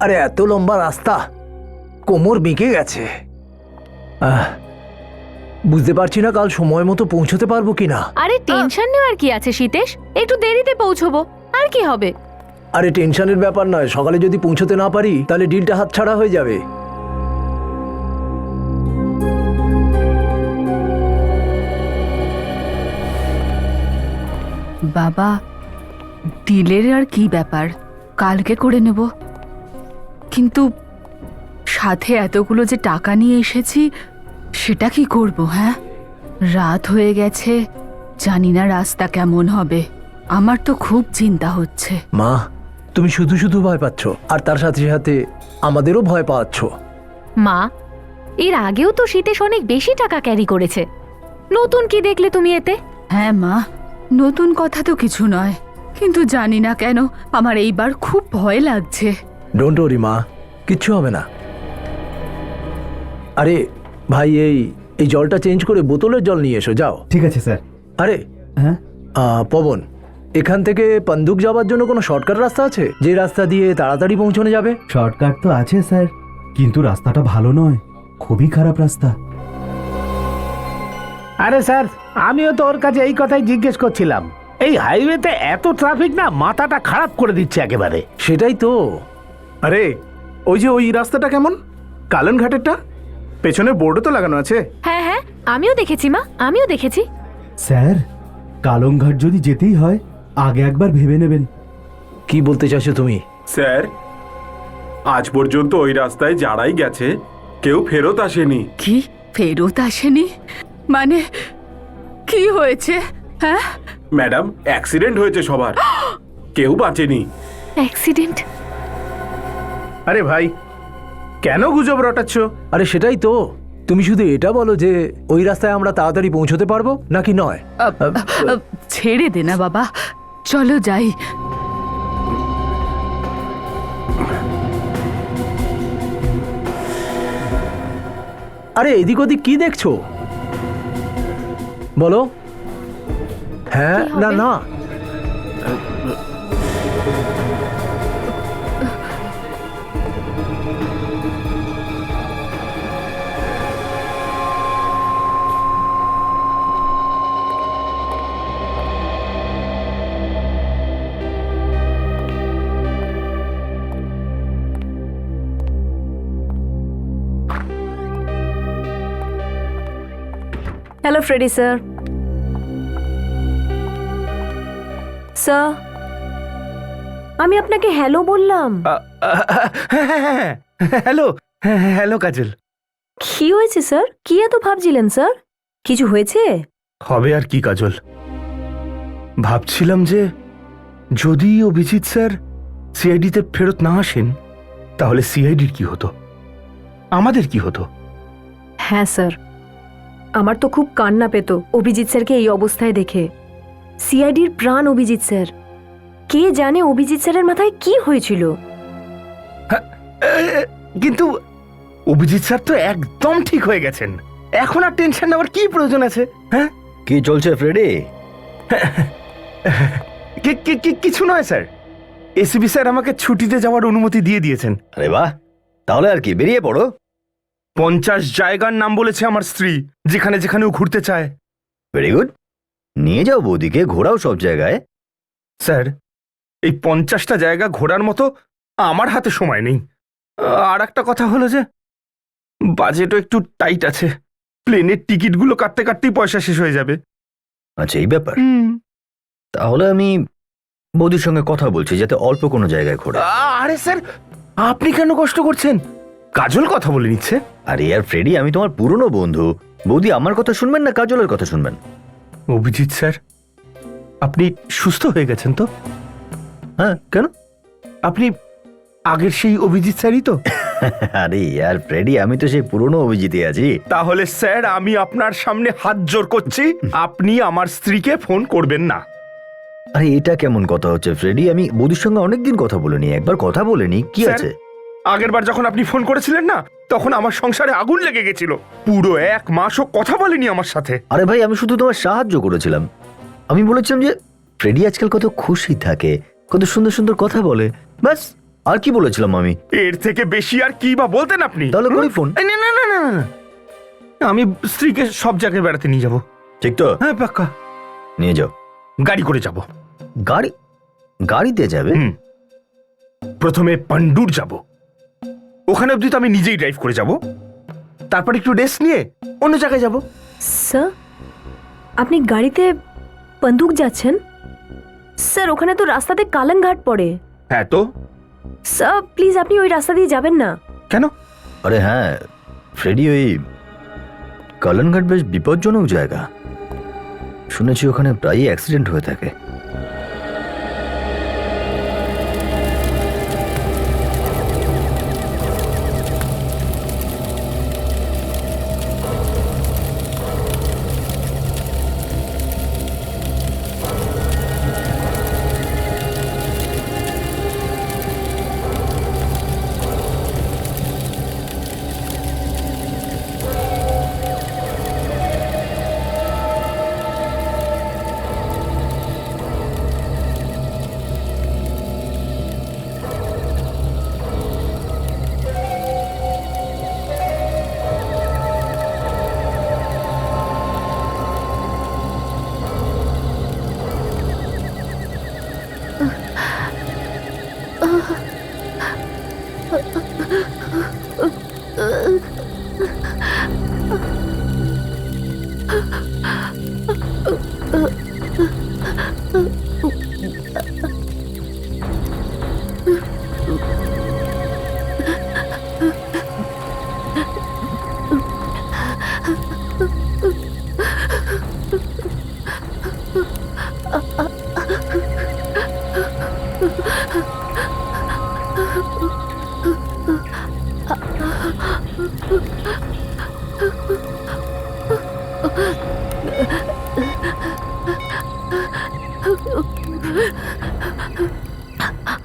আরে এত লম্বা রাস্তা, কোমর বেঁকে গেছে। বুঝতে পারছি না কাল সময় মতো পৌঁছতে পারবো কিনা। আরে টেনশন নেওয়ার কি আছে শীতেশ, একটু দেরিতে পৌঁছবো, আর কি হবে। আরে টেনশনের ব্যাপার নয়, সকালে যদি পৌঁছতে না পারি তাহলে ডিলটা হাতছাড়া হয়ে যাবে। বাবা, ডিলের আর কি ব্যাপার, কালকে করে নেব। কিন্তু সাথে এতগুলো যে টাকা নিয়ে এসেছি সেটা কি করব? হ্যাঁ, রাত হয়ে গেছে, জানি না রাস্তা কেমন হবে। আমার তো খুব চিন্তা হচ্ছে। মা, তুমি শুধু শুধু ভয় পাচ্ছ, আর তার সাথে সাথে আমাদেরও ভয় পাচ্ছ। মা, এর আগেও তো শীতেশ অনেক বেশি টাকা ক্যারি করেছে, নতুন কি দেখলে তুমি এতে? হ্যাঁ মা, নতুন কথা তো কিছু নয়, কিন্তু জানি না কেন আমার এইবার খুব ভয় লাগছে। ডোন্ট ওরি মা, কিচ্ছু হবে না। আরে ভাই, এই জলটা চেঞ্জ করে বোতলের জল নিয়ে এসো, যাও। ঠিক আছে স্যার। আরে হ্যাঁ পবন, এখান থেকে পান্দুক যাওয়ার জন্য কোনো শর্টকাট রাস্তা আছে যে রাস্তা দিয়ে তাড়াতাড়ি পৌঁছানো যাবে? শর্টকাট তো আছে স্যার, কিন্তু রাস্তাটা ভালো নয়, খুবই খারাপ রাস্তা। আরে স্যার, আমিও তো ওর কাছে এই কথাই জিজ্ঞেস করছিলাম। এই হাইওয়েতে এত ট্রাফিক না, মাথাটা খারাপ করে দিচ্ছে একেবারে। সেটাই তো। আরে ওই যে ওই রাস্তাটা কেমন, কালন ঘাটেরটা, পেছনে বোর্ডও তো লাগানো আছে। হ্যাঁ হ্যাঁ, আমিও দেখেছি মা, আমিও দেখেছি। স্যার, কালংঘাট যদি যেতেই হয় আগে একবার ভেবে নেবেন। কি বলতে চাইছো তুমি? স্যার, আজ পর্যন্ত ওই রাস্তায় যারাই গেছে কেউ ফেরত আসেনি। কি ফেরত আসেনি? মানে কি হয়েছে? হ্যাঁ ম্যাডাম, অ্যাক্সিডেন্ট হয়েছে সবার, কেউ বাঁচেনি। অ্যাক্সিডেন্ট? আরে ভাই, কেন গুজব রটাচ্ছ? আরে সেটাই তো, তুমি শুধু এটা বলো যে ওই রাস্তায় আমরা তাড়াতাড়ি পৌঁছতে পারবো নাকি নয়। ছেড়ে দে না বাবা, চলো যাই। আরে এদিক ওদিক কি দেখছো, বলো। হ্যাঁ কি হবে? না না, হ্যালো ফ্রেডি স্যার। স্যার, আমি আপনাকে হ্যালো বললাম। হ্যালো হ্যালো কাজল। কি হয়েছে স্যার? কি এত ভাবছিলেন স্যার? কিছু হয়েছে? হবে আর কি কাজল, ভাবছিলাম যে যদি অভিজিৎ স্যার সিআইডিতে ফেরত না আসেন তাহলে সিআইডির কি হতো, আমাদের কি হতো? হ্যাঁ স্যার, আমার তো খুব কান্না পেত অভিজিৎ স্যারকে এই অবস্থায় দেখে। সিআইডির প্রাণ অভিজিৎ স্যার, কে জানে অভিজিৎ স্যারের মাথায় কি হয়েছিল। কিন্তু অভিজিৎ স্যার তো একদম ঠিক হয়ে গেছেন, এখন আর টেনশন নেওয়ার কি প্রয়োজন আছে? হ্যাঁ, কি চলছে ফ্রেডি? কিছু নয় স্যার, এসিবি স্যার আমাকে ছুটিতে যাওয়ার অনুমতি দিয়ে দিয়েছেন। আরে বাহ, তাহলে আর কি, বেরিয়ে পড়ো। 50 জায়গার নাম বলেছে আমার স্ত্রী, যেখানে যেখানে ও ঘুরতে চায়। ভেরি গুড, নিয়ে যাও বৌদিকে, ঘোরাও সব জায়গায়। স্যার, এই 50টা জায়গা ঘোরার মতো আমার হাতে সময় নেই। আর একটা কথা হলো যে বাজেটও একটু টাইট আছে, প্লেনের টিকিটগুলো কাটতে কাটতেই পয়সা শেষ হয়ে যাবে। আচ্ছা, এই ব্যাপার। তাহলে আমি বৌদির সঙ্গে কথা বলছি যাতে অল্প কোনো জায়গায় ঘোরা। আরে স্যার, আপনি কেন কষ্ট করছেন? কাজল কথা বলে নিচ্ছে। আরে আর ফ্রেডি, আমি তোমার পুরনো বন্ধু, বৌদি আমার কথা শুনবেন না কাজলের কথা শুনবেন? অভিজিৎ স্যার, আপনি সুস্থ হয়ে গেছেন তো? হ্যাঁ, কেন? আপনি আগের সেই অভিজিৎ স্যারই তো? আরে আর ফ্রেডি, আমি তো সেই পুরনো অভিজিৎই আছি। তাহলে স্যার, আমি আপনার সামনে হাত জোর করছি, আপনি আমার স্ত্রীকে ফোন করবেন না। আরে এটা কেমন কথা হচ্ছে ফ্রেডি? আমি বৌদির সঙ্গে অনেকদিন কথা বলিনি, একবার কথা বলিনি, কি স্যার, আছে? আগেরবার যখন আপনি ফোন করেছিলেন না, তখন আমার সংসারে আগুন লেগে গেছিল, পুরো 1 মাসও কথা বলেনি আমার সাথে। আরে ভাই, আমি শুধু তোমার সাহায্য করেছিলাম। আমি বলেছিলাম যে ফ্রেডি আজকাল কত খুশি থাকে, কত সুন্দর সুন্দর কথা বলে। ব্যাস, আর কি বলেছিলাম আমি? এর থেকে বেশি আর কি বা বলতেন আপনি? তাহলে করি ফোন। এই, না না না না না। আমি স্ত্রীকে সব জায়গায় বেড়াতে নিয়ে যাব। ঠিক তো? হ্যাঁ পাক্কা। নিয়ে যাও। গাড়ি করে যাব। গাড়িতে যাবে? প্রথমে পান্ডুর যাব, ওখানে অবধি তো আমি নিজেই ড্রাইভ করে যাব, তারপর একটু রেস্ট নিয়ে অন্য জায়গায় যাব। স্যার, আপনি গাড়িতে বন্দুক যাচ্ছেন? স্যার, ওখানে তো রাস্তাতে কালানঘাট পড়ে। হ্যাঁ তো স্যার প্লিজ, আপনি ওই রাস্তা দিয়ে যাবেন না। কেন? আরে হ্যাঁ ফ্রেডি, ওই কালানঘাট বেশ বিপজ্জনক জায়গা। শুনেছি ওখানে প্রায়ই অ্যাক্সিডেন্ট হয়ে থাকে।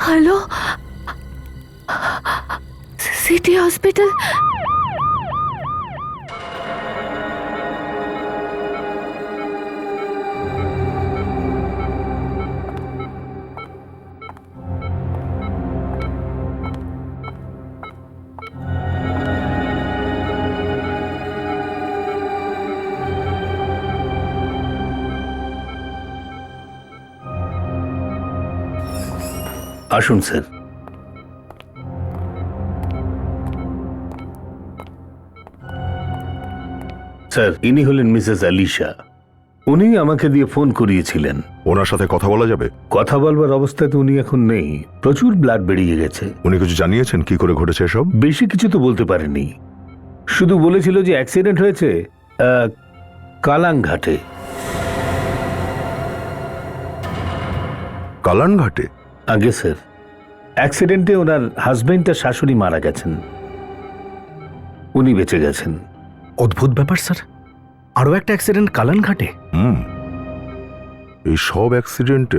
Hello, city hospital. আসুন স্যার। স্যার, ইনি হলেন মিসেস আলিশা। উনি আমাকে দিয়ে ফোন করিয়েছিলেন। ওনার সাথে কথা বলা যাবে? কথা বলবার অবস্থাতে উনি এখন নেই, প্রচুর ব্লাড বেরিয়ে গেছে। উনি কিছু জানিয়েছেন কি করে ঘটেছে এসব? বেশি কিছু তো বলতে পারেনি, শুধু বলেছিল যে অ্যাক্সিডেন্ট হয়েছে কালানঘাটে। কালানঘাটে? আগে স্যার, অ্যাক্সিডেন্টে ওনার হাজবেন্ড আর শাশুড়ি মারা গেছেন, উনি বেঁচে গেছেন। অদ্ভুত ব্যাপার স্যার, আরও একটা অ্যাক্সিডেন্ট কালানঘাটে। এই সব অ্যাক্সিডেন্ট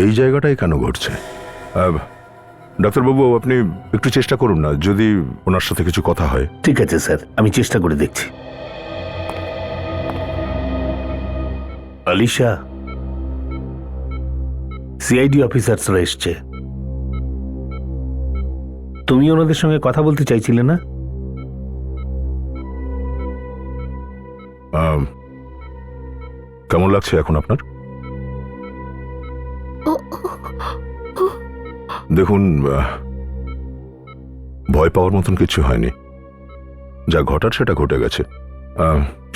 এই জায়গাটাই কেন ঘটছে? ডাক্তারবাবু, আপনি একটু চেষ্টা করুন না, যদি ওনার সাথে কিছু কথা হয়। ঠিক আছে স্যার, আমি চেষ্টা করে দেখছি। আলিশা, সিআইডি অফিসার্সরা এসছে। তুমি ওনাদের সঙ্গে কথা বলতে চাইছিলে না? কেমন লাগছে এখন আপনার? দেখুন, ভয় পাওয়ার মতন কিছু হয়নি, যা ঘটার সেটা ঘটে গেছে,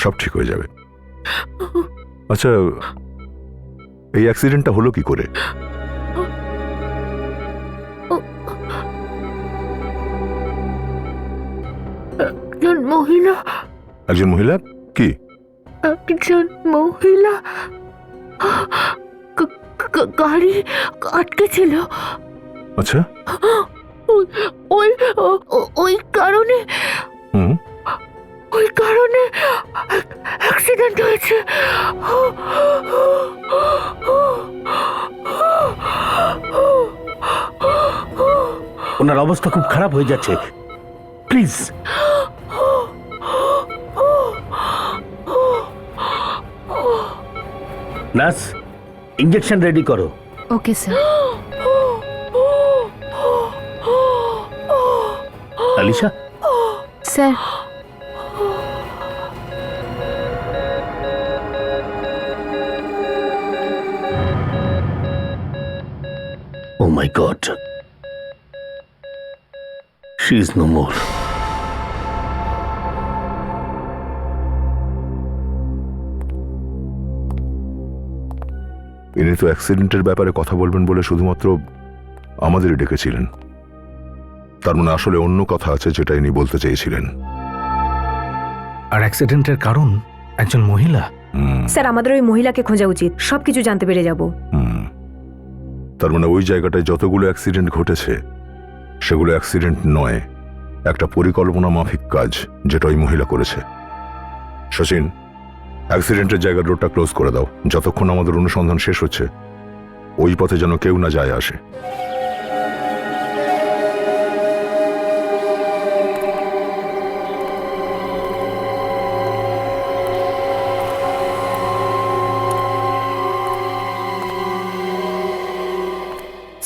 সব ঠিক হয়ে যাবে। আচ্ছা, এই অ্যাক্সিডেন্টটা হলো কি করে? একজন মহিলা কি? একজন মহিলা গাড়ি আটকে ছিল। আচ্ছা, ওই কারণে অ্যাক্সিডেন্ট হয়েছে। ওনার অবস্থা খুব খারাপ হয়ে যাচ্ছে, প্লিজ। নার্স, ইঞ্জেকশন রেডি করো। Okay sir. Alisha, sir, oh my god, she is no more. ইনি তো অ্যাক্সিডেন্টের ব্যাপারে কথা বলবেন বলে শুধুমাত্র আমাদেরই ডেকেছিলেন। তার মানে আসলে অন্য কথা আছে যেটা ইনি বলতে চেয়েছিলেন। আর অ্যাক্সিডেন্টের কারণ একজন মহিলা। স্যার আমাদের ওই মহিলাকে খোঁজা উচিত, সবকিছু জানতে পেরে যাব। তার মানে ওই জায়গাটায় যতগুলো অ্যাক্সিডেন্ট ঘটেছে সেগুলো অ্যাক্সিডেন্ট নয়, একটা পরিকল্পনা মাফিক কাজ যেটা ওই মহিলা করেছে। শচীন, অ্যাক্সিডেন্টের জায়গার রোডটা ক্লোজ করে দাও, যতক্ষণ আমাদের অনুসন্ধান শেষ হচ্ছে ওই পথে যেন কেউ না যায় আসে।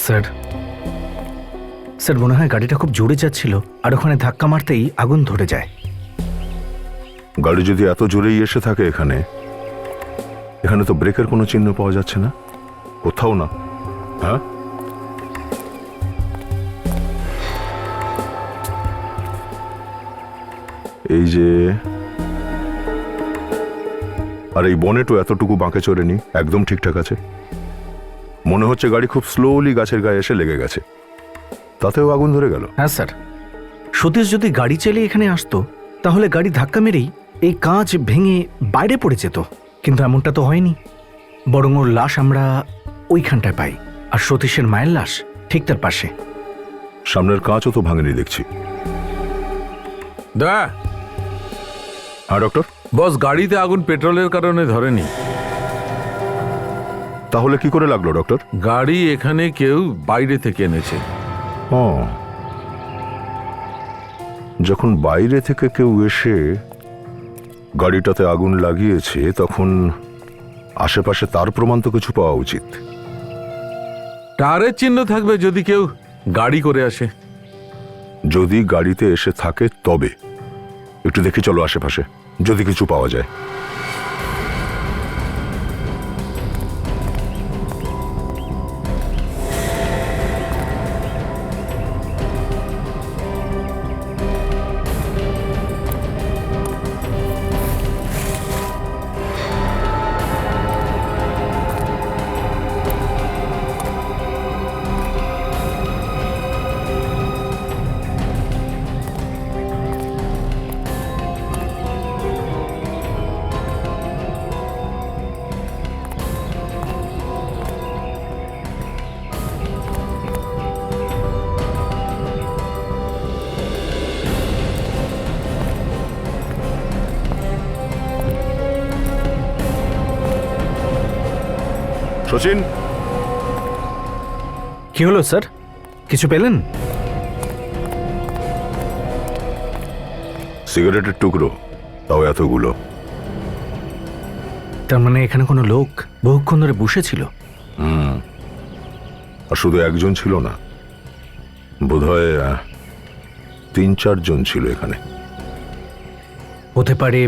স্যার, স্যার মনে হয় গাড়িটা খুব জোরে যাচ্ছিল আর ওখানে ধাক্কা মারতেই আগুন ধরে যায়। গাড়ি যদি এত জোরেই এসে থাকে এখানে তো ব্রেকের কোনো চিহ্ন পাওয়া যাচ্ছে না, কোথাও না। হ্যাঁ, এই যে, আর এই বনেটও এতটুকু বাঁকে চড়েনি, একদম ঠিকঠাক আছে। মনে হচ্ছে গাড়ি খুব স্লোলি গাছের গায়ে এসে লেগে গেছে, তাতেও আগুন ধরে গেল। হ্যাঁ স্যার, সতীশ যদি গাড়ি চালিয়ে এখানে আসতো তাহলে গাড়ি ধাক্কা মেরেই এই কাঁচ ভেঙে বাইরে পড়ে যেত, কিন্তু এমনটা তো হয়নি। বরং ওর লাশ আমরা ওইখানটায় পাই, আর সতীশের মায়ের লাশ ঠিক তার পাশে। সামনের কাঁচও তো ভাঙেনি দেখছি। দা, হ্যাঁ ডক্টর। বস, গাড়িতে আগুন পেট্রোলের কারণে ধরেনি। তাহলে কি করে লাগলো ডক্টর? গাড়ি এখানে কেউ বাইরে থেকে এনেছে। ও, যখন বাইরে থেকে কেউ এসে গাড়িটাতে আগুন লাগিয়েছে তখন আশেপাশে তার প্রমাণ তো কিছু পাওয়া উচিত। টায়ারের চিহ্ন থাকবে যদি কেউ গাড়ি করে আসে। যদি গাড়িতে এসে থাকে তবে একটু দেখি চলো আশেপাশে, যদি কিছু পাওয়া যায়। শচীন, কি হলো স্যার, কিছু পেলেন? সিগারেটের টুকরো, তাও এতগুলো। তার মানে এখানে কোনো লোক বহুক্ষণ ধরে বসেছিল। আর শুধু একজন ছিল না, বোধহয় ৩-৪ জন ছিল এখানে। হতে পারে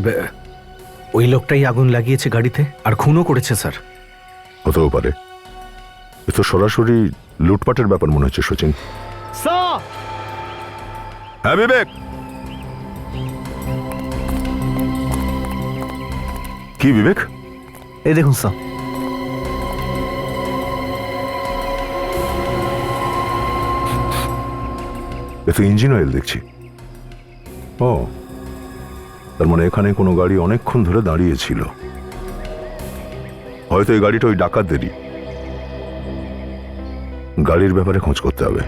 ওই লোকটাই আগুন লাগিয়েছে গাড়িতে আর খুনও করেছে স্যার। হতেও পারে। এ তো সরাসরি লুটপাটের ব্যাপার মনে হচ্ছে শচীন। হ্যাঁ বিবেক, কি বিবেক? এই দেখুন স্যার, এ তো ইঞ্জিন অয়েল দেখছি। ও, তার মানে এখানে কোনো গাড়ি অনেকক্ষণ ধরে দাঁড়িয়েছিল। হয়তো এই গাড়িটা ওই ডাকাতদেরই। গাড়ির ব্যাপারে খোঁজ করতে হবে।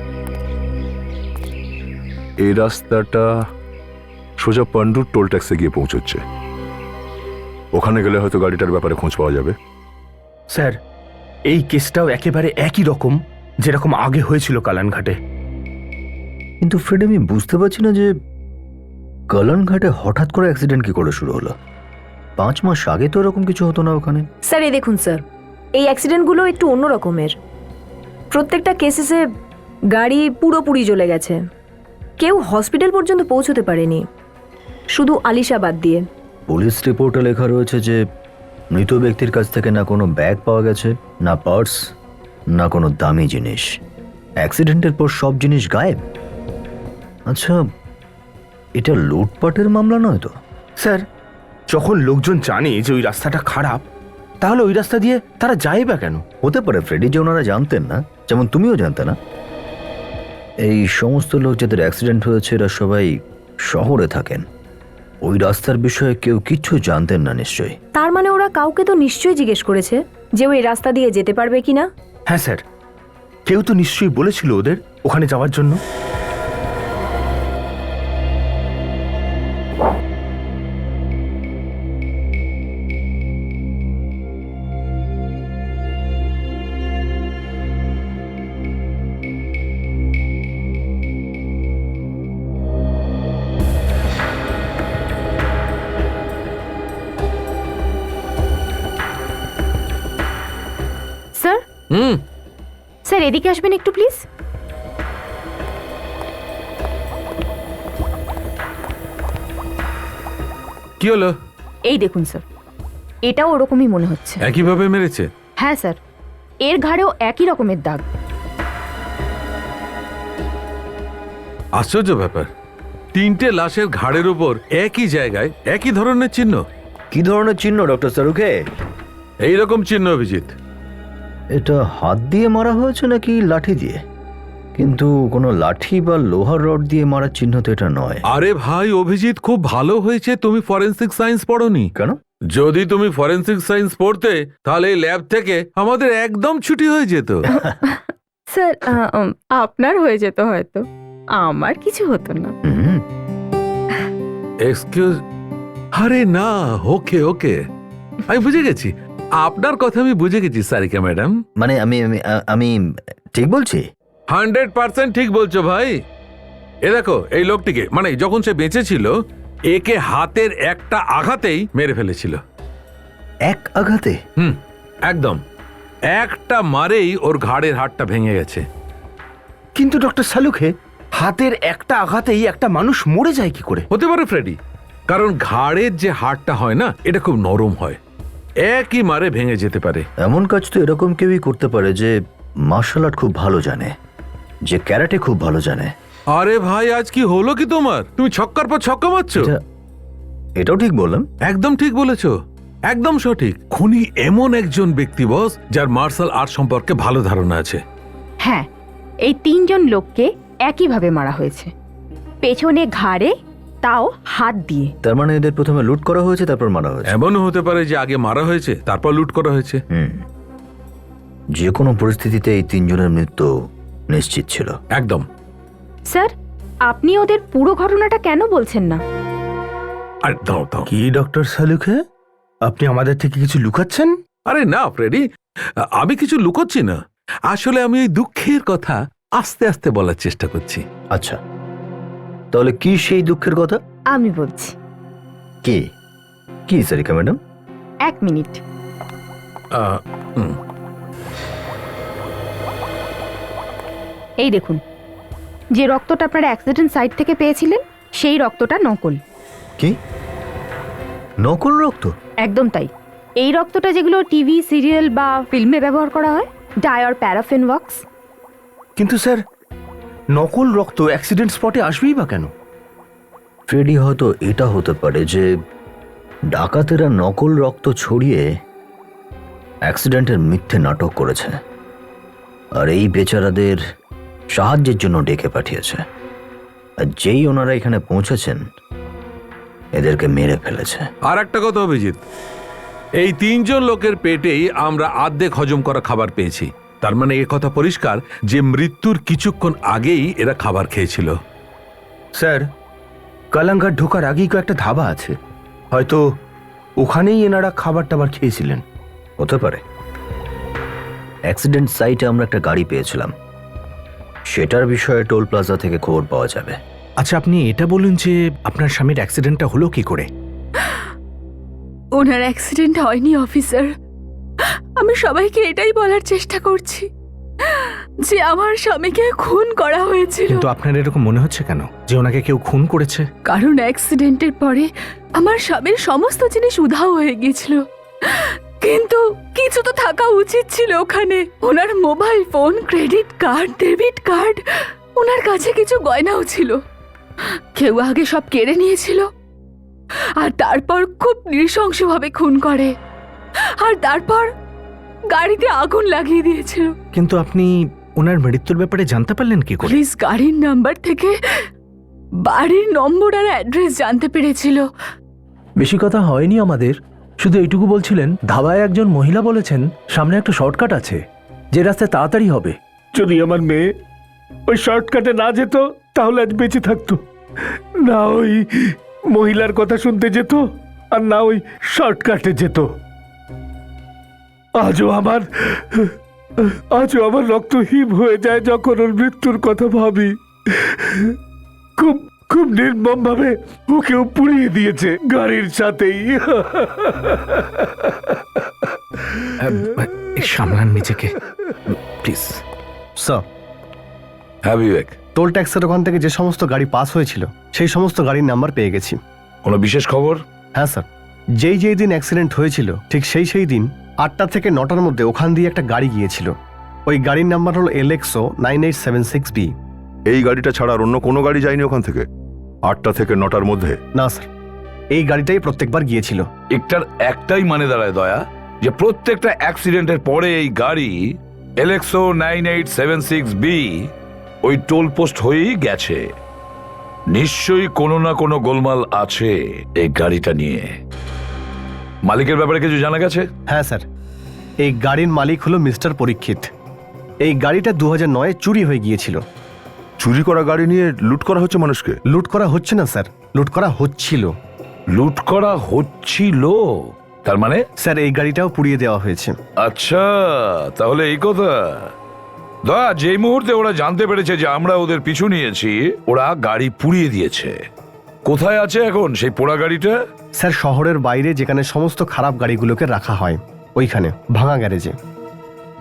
এই রাস্তাটা সোজা পান্ডুর টোল ট্যাক্সে গিয়ে পৌঁছচ্ছে। ওখানে গেলে হয়তো গাড়িটার ব্যাপারে খোঁজ পাওয়া যাবে। স্যার এই কেসটাও একেবারে একই রকম যেরকম আগে হয়েছিল কালানঘাটে। কিন্তু ফ্রেড, আমি বুঝতে পারছি না যে কালানঘাটে হঠাৎ করে অ্যাক্সিডেন্ট কি করে শুরু হলো। 5 মাস আগে তো এরকম কিছু হতো না ওখানে। স্যার এই দেখুন স্যার, এই অ্যাক্সিডেন্টগুলো একটু অন্য রকমের। প্রত্যেকটা কেসেসে গাড়ি পুরোপুরি জ্বলে গেছে, কেউ হসপিটাল পর্যন্ত পৌঁছতে পারেনি, শুধু আলিশা বাদ দিয়ে। পুলিশ রিপোর্টে লেখা রয়েছে যে মৃত ব্যক্তির কাছ থেকে না কোনো ব্যাগ পাওয়া গেছে, না পার্স, না কোনো দামি জিনিস। অ্যাক্সিডেন্টের পর সব জিনিস গায়েব। আচ্ছা, এটা লুটপাটের মামলা নয় তো? স্যার, যখন লোকজন জানে যে ওই রাস্তাটা খারাপ, তাহলে ওই রাস্তা দিয়ে তারা যায় বা কেন? হতে পারে ফ্রেডি যে ওনারা জানতেন না, যেমন তুমিও জানতে না। এই সমস্ত লোক যাদের অ্যাক্সিডেন্ট হয়েছে এরা সবাই শহরে থাকেন। ওই রাস্তার বিষয়ে কেউ কিচ্ছু জানতেন না নিশ্চয়ই। তার মানে ওরা কাউকে তো নিশ্চয়ই জিজ্ঞেস করেছে যে ওই রাস্তা দিয়ে যেতে পারবে কিনা। হ্যাঁ স্যার, কেউ তো নিশ্চয়ই বলেছিল ওদের ওখানে যাওয়ার জন্য। স্যার, হুম, স্যার এদিকে আসবেন একটু প্লিজ। কি হলো? এই দেখুন স্যার, এটাও ওরকমই মনে হচ্ছে। একইভাবে মেরেছে? হ্যাঁ স্যার, এর ঘাড়েও একই রকমের দাগ। আশ্চর্য ব্যাপার, 3টে লাশের ঘাড়ের উপর একই জায়গায় একই ধরনের চিহ্ন। কি ধরনের চিহ্ন ডক্টর সারুকে? এইরকম চিহ্ন অভিজিৎ। এটা হাত দিয়ে মারা হয়েছে নাকি লাঠি দিয়ে? কিন্তু কোনো লাঠি বা লোহার রড দিয়ে মারার চিহ্ন তো এটা নয়। আরে ভাই অভিজিৎ, খুব ভালো হয়েছে তুমি ফরেনসিক সায়েন্স পড়োনি। কেন? যদি তুমি ফরেনসিক সায়েন্স পড়তে তাহলে এই ল্যাব থেকে আমাদের একদম ছুটি হয়ে যেত। স্যার, আপনার হয়ে যেত হয়তো, আমার কিছু হতো না। এক্সকিউজ, আরে না, ওকে ওকে, আমি বুঝে গেছি। আপনার কথা আমি বুঝে গেছি সারিকা ম্যাডাম। মানে আমি আমি আমি ঠিক বলছি? 100% ঠিক বলছো ভাই। এ দেখো, এই লোকটিকে মানে যখন সে বেঁচে ছিল, একে হাতের একটা আঘাতেই মেরে ফেলেছিল। এক আঘাতে? একদম একটা মারেই ওর ঘাড়ের হাড়টা ভেঙে গেছে। কিন্তু ডক্টর সালুখে, হাতের একটা আঘাতেই একটা মানুষ মরে যায় কি করে? হতে পারে ফ্রেডি, কারণ ঘাড়ের যে হাড়টা হয় না, এটা খুব নরম হয়, একই মারে ভেঙে যেতে পারে। এমন কাজ তো এরকম কেউই করতে পারে যে মার্শাল আর্ট খুব ভালো জানে, যে ক্যারাটে খুব ভালো জানে। আরে ভাই, আজ কি হলো কি তোমার? তুমি ছক্কার পর ছক্কা মারছো। এটাও ঠিক বললাম? একদম ঠিক বলেছো, একদম সঠিক। খুনি এমন একজন ব্যক্তি বস, যার মার্শাল আর্ট সম্পর্কে ভালো ধারণা আছে। হ্যাঁ, এই 3জন লোককে একইভাবে মারা হয়েছে, পেছনে ঘাড়ে, তাও হাত দিয়ে। তার মানে এদের প্রথমে লুট করা হয়েছে, তারপর মারা হয়েছে। এমনও হতে পারে যে আগে মারা হয়েছে, তারপর লুট করা হয়েছে। যে কোনো পরিস্থিতিতে এই 3জনের মৃত্যু নিশ্চিত ছিল। একদম। স্যার, আপনি ওদের পুরো ঘটনাটা কেন বলছেন না? আর দাও দাও। কি ডক্টর সালুখে, আপনি আমাদের থেকে কিছু লুকাচ্ছেন? আরে না ফ্রেডি, আমি কিছু লুকোচ্ছি না। আসলে আমি এই দুঃখের কথা আস্তে আস্তে বলার চেষ্টা করছি। আচ্ছা, তাহলে কি সেই দুঃখের কথা? আমি বলছি। কি কি সারিকা ম্যাডাম? 1 মিনিট। এই দেখুন, যে রক্তটা আপনারা অ্যাক্সিডেন্ট সাইট থেকে পেয়েছিলেন, সেই রক্তটা নকল। কি? নকল রক্ত? একদম তাই। এই রক্তটা যেগুলো টিভি, সিরিয়াল বা ফিল্মে ব্যবহার করা হয়, ডাই আর প্যারাফিন ওয়াক্স। কিন্তু স্যার, নকল রক্ত অ্যাক্সিডেন্ট স্পটে আসবেই বা কেন? ফ্রেডি, হয়তো এটা হতে পারে যে ডাকাতেরা নকল রক্ত ছড়িয়ে অ্যাক্সিডেন্টের মিথ্যে নাটক করেছে, আর এই বেচারাদের সাহায্যের জন্য ডেকে পাঠিয়েছে। আর যেই ওনারা এখানে পৌঁছেছেন, এদেরকে মেরে ফেলেছে। আর একটা কথা অভিজিৎ, এই 3জন লোকের পেটেই আমরা অর্ধেক হজম করা খাবার পেয়েছি। তার মানে এ কথা পরিষ্কার যে মৃত্যুর কিছুক্ষণ আগেই এরা খাবার খেয়েছিল। স্যার, কালাঙ্ঘাট ঢোকার আগেই কয়েকটা ধাবা আছে, হয়তো ওখানেই এনারা খাবার টাবার খেয়েছিলেন। হতে পারে। অ্যাক্সিডেন্ট সাইটে আমরা একটা গাড়ি পেয়েছিলাম, সেটার বিষয়ে টোল প্লাজা থেকে খবর পাওয়া যাবে। আচ্ছা, আপনি এটা বলুন যে আপনার স্বামীর অ্যাক্সিডেন্টটা হলো কি করে? ওনার অ্যাক্সিডেন্ট হয়নি অফিসার। আমি সবাইকে এটাই বলার চেষ্টা করছি। যে আমার স্বামীকে খুন করা হয়েছিল। কিন্তু আপনার এরকম মনে হচ্ছে কেন যে ওনাকে কেউ খুন করেছে? কারণ অ্যাক্সিডেন্টের পরে আমার স্বামীর সমস্ত জিনিস উধাও হয়ে গিয়েছিল, কিন্তু কিছু তো থাকা উচিত ছিল ওখানে। ওনার mobile phone, credit card, debit card, ওনার কাছে কিছু গয়নাও ছিল। কেউ আগে সব কেড়ে নিয়েছিল আর তারপর খুব নৃশংসভাবে খুন করে, আর তারপর গাড়িতে আগুন লাগিয়ে দিয়েছিল। কিন্তু আপনি ওনার মৃত্যুর ব্যাপারে জানতে পারলেন কি করে? পুলিশ গাড়ির নাম্বার থেকে বাড়ির নম্বর আর অ্যাড্রেস জানতে পেরেছিল। বেশি কথা হয়নি আমাদের, শুধু এইটুকু বলছিলেন ধাবায় একজন মহিলা বলেছেন সামনে একটা শর্টকাট আছে যে রাস্তায় তাড়াতাড়ি হবে। যদি আমার মেয়ে ওই শর্টকাটে না যেত তাহলে আজ বেঁচে থাকতো। না ওই মহিলার কথা শুনতে যেত, আর না ওই শর্টকাটে যেত। আজও আমার রক্ত হিম হয়ে যায় যখন ওর মৃত্যুর কথা ভাবি। খুব খুব নির্মম ভাবে ওকেও পুড়িয়ে দিয়েছে গাড়ির সাথেই। সামলান নিজেকে প্লিজ। স্যার, হ্যাঁ বিবেক, টোল ট্যাক্সের ওখান থেকে যে সমস্ত গাড়ি পাস হয়েছিল সেই সমস্ত গাড়ির নাম্বার পেয়ে গেছি। কোনো বিশেষ খবর? হ্যাঁ স্যার, যেই দিন অ্যাক্সিডেন্ট হয়েছিল ঠিক সেই দিন 8টা থেকে 9টার মধ্যে ওখান দিয়ে একটা গাড়ি গিয়েছিল। ওই গাড়ির নাম্বার হলো LXO 9876B। এই গাড়িটা ছাড়া আর অন্য কোনো গাড়ি যায়নি ওখান থেকে 8টা থেকে 9টার মধ্যে? না স্যার, এই গাড়িটাই প্রত্যেকবার গিয়েছিল। একটার একটাই মানে দাঁড়ায় দয়া, যে প্রত্যেকটা অ্যাক্সিডেন্টের পরে এই গাড়ি LXO 9876B ওই টোল পোস্ট হয়েই গেছে। নিশ্চয়ই কোনো না কোনো গোলমাল আছে এই গাড়িটা নিয়ে। মালিকের ব্যাপারে কিছু জানা গেছে? হ্যাঁ স্যার, এই গাড়ির মালিক হলো মিস্টার পরীক্ষিত। এই গাড়িটা 2009-এ চুরি হয়ে গিয়েছিল। চুরি করা গাড়ি নিয়ে লুট করা হচ্ছে মানুষকে? লুট করা হচ্ছে না স্যার, লুট করা হচ্ছিল। লুট করা হচ্ছিল তার মানে? স্যার, এই গাড়িটাও পুড়িয়ে দেওয়া হয়েছে। আচ্ছা, তাহলে এই কথা। দয়া, যেই মুহূর্তে ওরা জানতে পেরেছে যে আমরা ওদের পিছু নিয়েছি, ওরা গাড়ি পুড়িয়ে দিয়েছে। কোথায় আছে এখন সেই পোড়া গাড়িটা? স্যার, শহরের বাইরে যেখানে সমস্ত খারাপ গাড়িগুলোকে রাখা হয় ওইখানে, ভাঙা গ্যারেজে।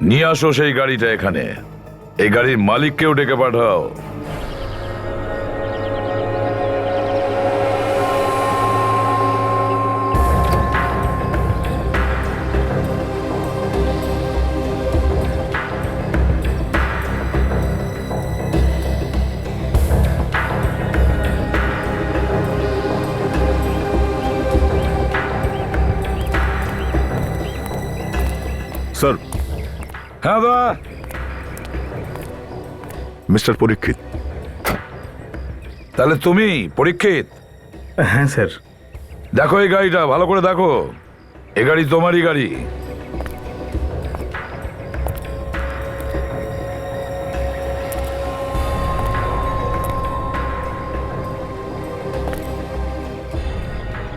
নিয়ে আসো সেই গাড়িটা এখানে। এই গাড়ির মালিককেও ডেকে পাঠাও। স্যার। হ্যাঁ দা। মিস্টার পরীক্ষিত। তাহলে তুমি পরীক্ষিত? হ্যাঁ স্যার। দেখো এই গাড়িটা ভালো করে দেখো, এই গাড়ি তোমারই গাড়ি।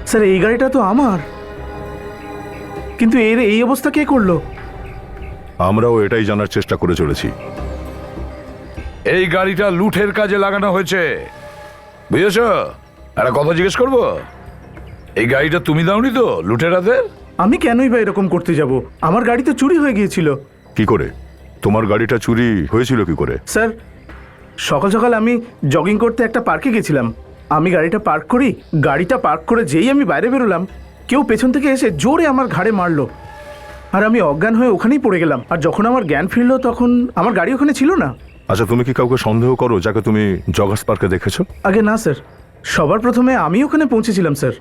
স্যার, এই গাড়িটা তো আমার, কিন্তু এর এই অবস্থা কে করলো? আমরাও এটাই জানার চেষ্টা করে চলেছি। এই গাড়িটা লুঠের কাজে লাগানো হয়েছে, বুঝেছ? একটা কথা জিজ্ঞেস করবো, এই গাড়িটা তুমি দাওনি তো লুঠের হাতে? আমি কেনই বা এরকম করতে যাব? আমার গাড়ি তো চুরি হয়ে গিয়েছিল। কি করে? তোমার গাড়িটা চুরি হয়েছিল কি করে? স্যার, সকাল সকাল আমি জগিং করতে একটা পার্কে গেছিলাম। আমি গাড়িটা পার্ক করে যেই আমি বাইরে বেরোলাম, কেউ পেছন থেকে এসে জোরে আমার ঘাড়ে মারলো, আর আমি অজ্ঞান হয়ে ওখানেই পড়ে গেলাম। আর যখন আমার জ্ঞান ফিরলো তখন আমার গাড়ি ওখানে ছিল না। আচ্ছা, তুমি কি কাউকে সন্দেহ করো যাকে তুমি জগার্স পার্কে দেখেছো? আগে না স্যার, সবার প্রথমে আমি ওখানে পৌঁছেছিলাম স্যার,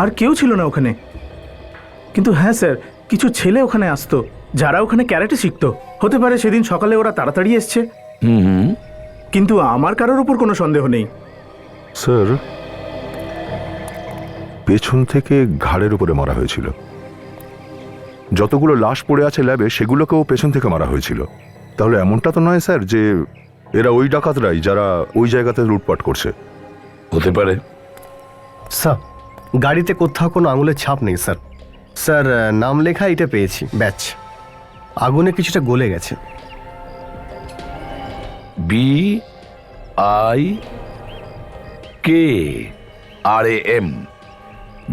আর কেউ ছিল না ওখানে। কিন্তু হ্যাঁ স্যার, কিছু ছেলে ওখানে আসতো যারা ওখানে ক্যারাটে শিখতো। হতে পারে সেদিন সকালে ওরা তাড়াতাড়ি এসছে, কিন্তু আমার কারোর উপর কোনো সন্দেহ নেই। স্যার, পেছন থেকে ঘাড়ের উপরে মারা হয়েছিল। যতগুলো লাশ পড়ে আছে ল্যাবে সেগুলোকেও পেছন থেকে মারা হয়েছিল। তাহলে এমনটা তো নয় স্যার যে এরা ওই ডাকাতরাই যারা ওই জায়গাতে লুটপাট করছে? হতে পারে। স্যার, গাড়িতে কোথাও কোনো আঙুলের ছাপ নেই স্যার। স্যার, নাম লেখা এটা পেয়েছি, ব্যাচ। আগুনে কিছুটা গলে গেছে। BIKRAM,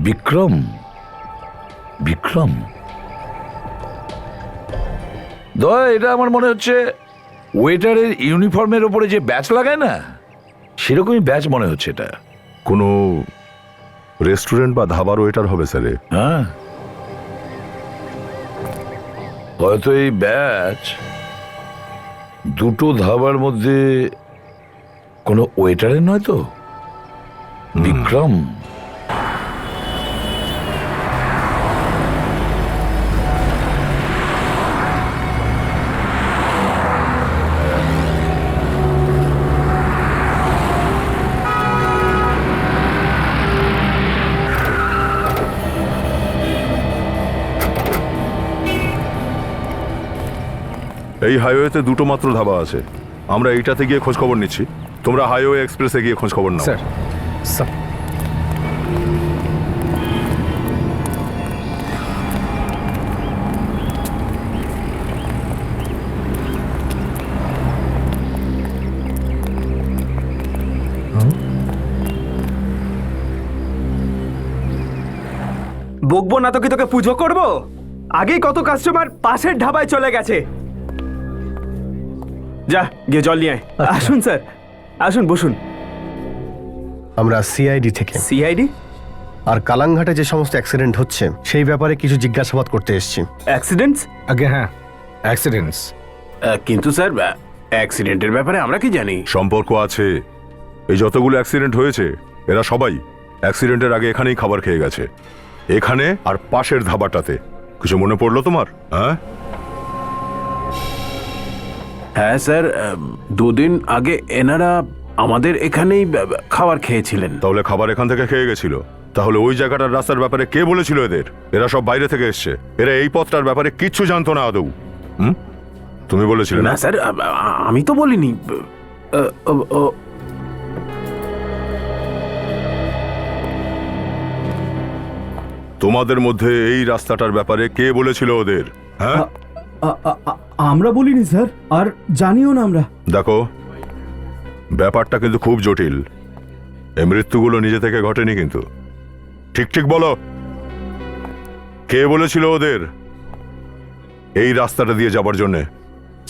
বিক্রম। বিক্রম দয়া, এটা আমার মনে হচ্ছে ওয়েটারের ইউনিফর্মের ওপরে যে ব্যাচ লাগায় না, সেরকমই ব্যাচ মনে হচ্ছে এটা। কোনো রেস্টুরেন্ট বা ধাবার ওয়েটার হবে স্যার এ। হ্যাঁ, হয়তো এই ব্যাচ দুটো ধাবার মধ্যে কোনো ওয়েটারের নয় তো? বিক্রম। এই হাইওয়েতে দুটো মাত্র ধাবা আছে, আমরা এইটাতে গিয়ে খোঁজ খবর নিচ্ছি, তোমরা হাইওয়ে এক্সপ্রেসে গিয়ে খোঁজ খবর নাও। স্যার বকবো না তো কি তোকে পুজো করব? আগেই কত কাস্টমার পাশের ধাবায় চলে গেছে। যা গিয়ে জল নিয়ে আয়। আসুন স্যার, আসুন বসুন। আমরা সিআইডি থেকে। সিআইডি? আর কালাংঘাটে যে সমস্ত অ্যাক্সিডেন্ট হচ্ছে সেই ব্যাপারে কিছু জিজ্ঞাসাবাদ করতে এসেছি। অ্যাক্সিডেন্টস? আগে হ্যাঁ, অ্যাক্সিডেন্টস। কিন্তু স্যার অ্যাক্সিডেন্টের ব্যাপারে আমরা কি জানি? সম্পর্ক আছে। এই যতগুলো অ্যাক্সিডেন্ট হয়েছে এরা সবাই অ্যাক্সিডেন্টের আগে এখানেই খাবার খেয়ে গেছে, এখানে আর পাশের ধাবাটাতে। কিছু মনে পড়লো তোমার? হ্যাঁ হ্যাঁ স্যার, দুদিন আগে এনারা আমাদের এখানেই খাবার খেয়েছিলেন। তাহলে খাবার এখান থেকে খেয়ে গেছিল, তাহলে ওই জায়গাটার রাস্তার ব্যাপারে কে বলেছিল এদের? এরা সব বাইরে থেকে এসছে, এরা এই পথটার ব্যাপারে কিচ্ছু জানতো না আদৌ। তুমি বলেছিলে না না? স্যার, আমি তো বলিনি। তোমাদের মধ্যে এই রাস্তাটার ব্যাপারে কে বলেছিল ওদের? হ্যাঁ আমরা বলিনি স্যার, আর জানিও না আমরা। দেখো, ব্যাপারটা কিন্তু খুব জটিল। এই মৃত্যুগুলো নিজে থেকে ঘটেনি কিন্তু। ঠিক ঠিক বলো, কে বলেছিল ওদের এই রাস্তাটা দিয়ে যাবার জন্য?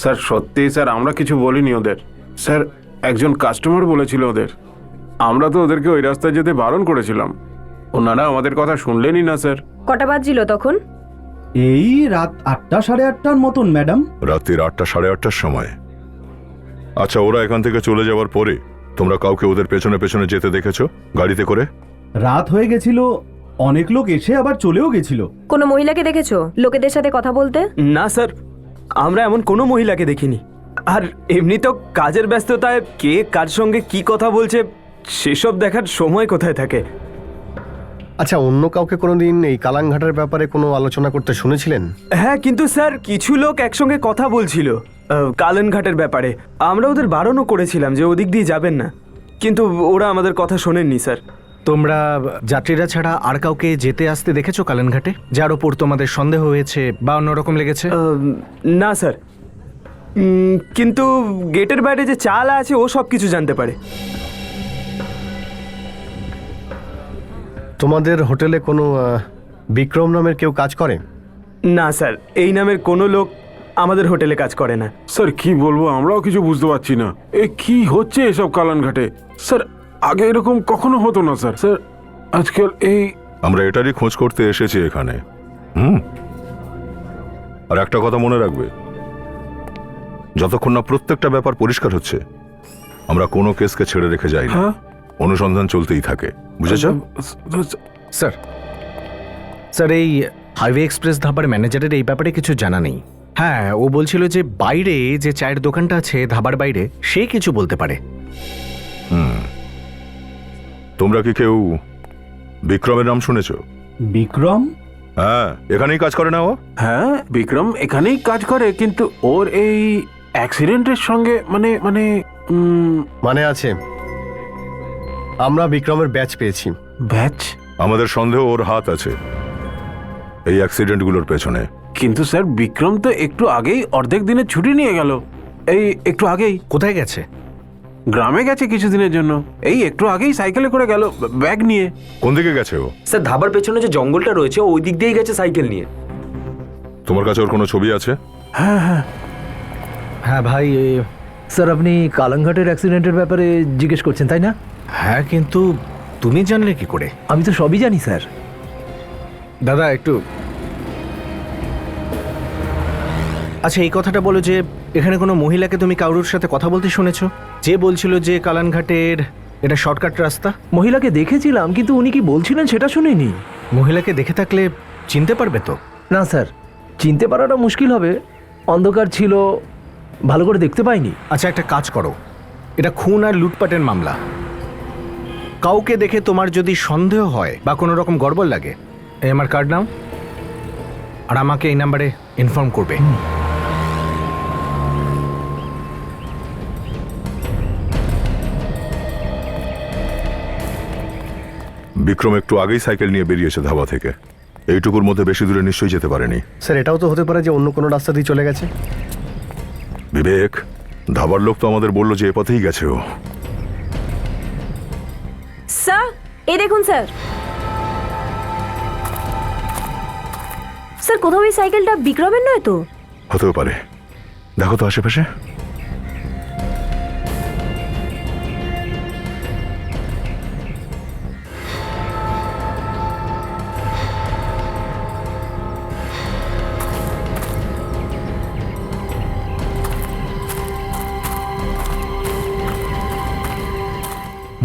স্যার সত্যি স্যার, আমরা কিছু বলিনি ওদের। স্যার একজন কাস্টমার বলেছিল ওদের। আমরা তো ওদেরকে ওই রাস্তায় যেতে বারণ করেছিলাম, ওনারা আমাদের কথা শুনলেনই না স্যার। কটা বাজছিল তখন? এই রাত 8টা সাড়ে 8টার মতন ম্যাডাম। রাত্রির 8টা সাড়ে 8টার সময়? আচ্ছা, ওরা এখান থেকে চলে যাওয়ার পরে তোমরা কাউকে ওদের পেছনে পেছনে যেতে দেখেছো গাড়িতে করে? রাত হয়ে গেছিল, অনেক লোক এসে আবার চলেও গেছিল। কোনো মহিলাকে দেখেছো লোকেদের সাথে কথা বলতে? না স্যার, আমরা এমন কোনো মহিলাকে দেখিনি। আর এমনি তো কাজের ব্যস্ততায় কে কার সঙ্গে কি কথা বলছে সেসব দেখার সময় কোথায় থাকে। আচ্ছা, অন্য কাউকে কোনোদিন এই কালাংঘাটের ব্যাপারে কোনো আলোচনা করতে শুনেছিলেন? হ্যাঁ, কিন্তু স্যার কিছু লোক একসঙ্গে কথা বলছিল কালানঘাটের ব্যাপারে। আমরা ওদের বারণও করেছিলাম যে ওদিক দিয়ে যাবেন না, কিন্তু ওরা আমাদের কথা শোনেননি স্যার। তোমরা যাত্রীরা ছাড়া আর কাউকে যেতে আসতে দেখেছো কালানঘাটে, যার ওপর তোমাদের সন্দেহ হয়েছে বা অন্যরকম লেগেছে? না স্যার, কিন্তু গেটের বাইরে যে চালা আছে ও সব কিছু জানতে পারে। তোমাদের হোটেলে কোনো বিক্রম নামের কেউ কাজ করে? না স্যার, এই নামের কোনো লোক আমাদের হোটেলে কাজ করে না। স্যার কি বলবো, আমরাও কিছু বুঝতে পারছি না। এ কি হচ্ছে এসব কালানঘাটে? স্যার আগে এরকম কখনো হতো না স্যার। স্যার আজকাল এই আমরা এটারই খোঁজ করতে এসেছি এখানে। আর একটা কথা মনে রাখবে, যতক্ষণ না প্রত্যেকটা ব্যাপার পরিষ্কার হচ্ছে আমরা কোনো কেসকে ছেড়ে রেখে যাই না। অনুসন্ধান চলতেই থাকে, বুঝেছ? স্যার স্যার এই হাইওয়ে এক্সপ্রেস ধাবার ম্যানেজারের এই ব্যাপারে কিছু জানা নেই। হ্যাঁ, ও বলছিল যে বাইরে যে চায়ের দোকানটা আছে ধাবার বাইরে, সে কিছু বলতে পারে। তোমরা কি কেউ বিক্রমের নাম শুনেছো? বিক্রম? হ্যাঁ, এখানেই কাজ করে না ও? হ্যাঁ, বিক্রম এখানেই কাজ করে, কিন্তু ওর এই অ্যাক্সিডেন্টের সঙ্গে মানে আছে। আমরা বিক্রমের ব্যাচ পেয়েছি। ব্যাচ? আমাদের সন্দেহ ওর হাত আছে এই অ্যাক্সিডেন্টগুলোর পেছনে। কিন্তু স্যার বিক্রম তো একটু আগেই অর্ধেক দিনের ছুটি নিয়ে গেল। এই একটু আগেই। কোথায় গেছে? গ্রামে গেছে কিছুদিনের জন্য। এই একটু আগেই সাইকেলে করে গেল, ব্যাগ নিয়ে। কোন দিকে গেছে ও? স্যার ধাবার পেছনে যে জঙ্গলটা রয়েছে ওই দিক দিয়েই গেছে সাইকেল নিয়ে। তোমার কাছে ওর কোনো ছবি আছে? হ্যাঁ হ্যাঁ, হ্যাঁ ভাই স্যার আপনি কালাংঘাটের অ্যাক্সিডেন্টের ব্যাপারে জিজ্ঞেস করছেন তাই না? হ্যাঁ কিন্তু তুমি জানলে কি করে? আমি তো সবই জানি স্যার। দাদা একটু আচ্ছা এই কথাটা বলো যে এখানে কোনো মহিলাকে তুমি কারোর সাথে কথা বলতে শুনেছো যে বলছিল যে কালানঘাটের এটা শর্টকাট রাস্তা? মহিলাকে দেখেছিলাম কিন্তু উনি কি বলছিলেন সেটা শুনিনি। মহিলাকে দেখে থাকলে চিনতে পারবে তো? না স্যার, চিনতে পারাটা মুশকিল হবে, অন্ধকার ছিল, ভালো করে দেখতে পাইনি। আচ্ছা একটা কাজ করো, এটা খুন আর লুটপাটের মামলা। কাউকে দেখে তোমার যদি সন্দেহ হয় বা কোনো রকম গড়বড় লাগে, এই আমার কার্ড নাও আর আমাকে এই নাম্বারে ইনফর্ম করবে। বিক্রম একটু আগেই সাইকেল নিয়ে বেরিয়েছে ধাবা থেকে। এইটুকুর মধ্যে বেশি দূরে নিশ্চয়ই যেতে পারেনি। স্যার এটাও তো হতে পারে যে অন্য কোনো রাস্তা দিয়ে চলে গেছে। বিবেক, ধাবার লোক তো আমাদের বললো যে এ পথেই গেছে ও। স্যার এই দেখুন স্যার, স্যার কোথাও এই সাইকেলটা বিক্রমের নয় তো? হতেও পারে, দেখো তো আশেপাশে।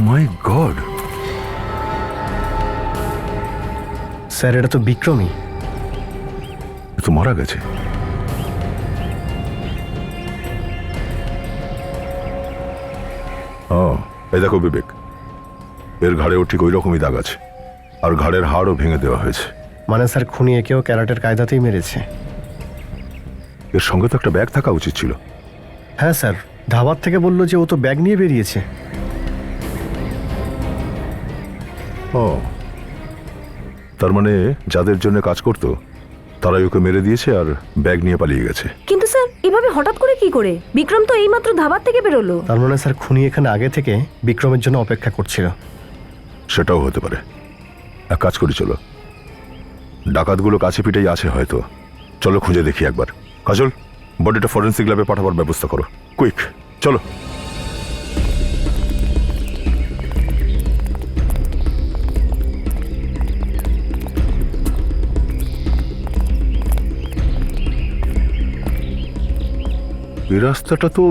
মাই গড, স্যার এটা তো বিক্রমই। এ তো মারা গেছে। এই দেখো বিবেক, এর ঘাড়েও ঠিক ওই রকমই দাগ আছে, আর ঘাড়ের হাড়ও ভেঙে দেওয়া হয়েছে। মানে স্যার খুনি একেও ক্যারাটের কায়দাতেই মেরেছে। এর সঙ্গে তো একটা ব্যাগ থাকা উচিত ছিল। হ্যাঁ স্যার, ধাবার থেকে বললো যে ও তো ব্যাগ নিয়ে বেরিয়েছে। ও, তার মানে যাদের জন্য কাজ করতো তারাই ওকে মেরে দিয়েছে আর ব্যাগ নিয়ে পালিয়ে গেছে। কিন্তু স্যার এভাবে হঠাৎ করে কি করে? বিক্রম তো এইমাত্র ধাবার থেকে বেরোলো। তার মানে স্যার খুনি এখানে আগে থেকে বিক্রমের জন্য অপেক্ষা করছিল। সেটাও হতে পারে। এক কাজ করি, চলো, ডাকাতগুলো কাছে পিঠেই আছে হয়তো, চলো খুঁজে দেখি একবার। কাজল, বডিটা ফরেন্সিক ল্যাবে পাঠাবার ব্যবস্থা করো, কুইক চলো। এই রাস্তাটা তো,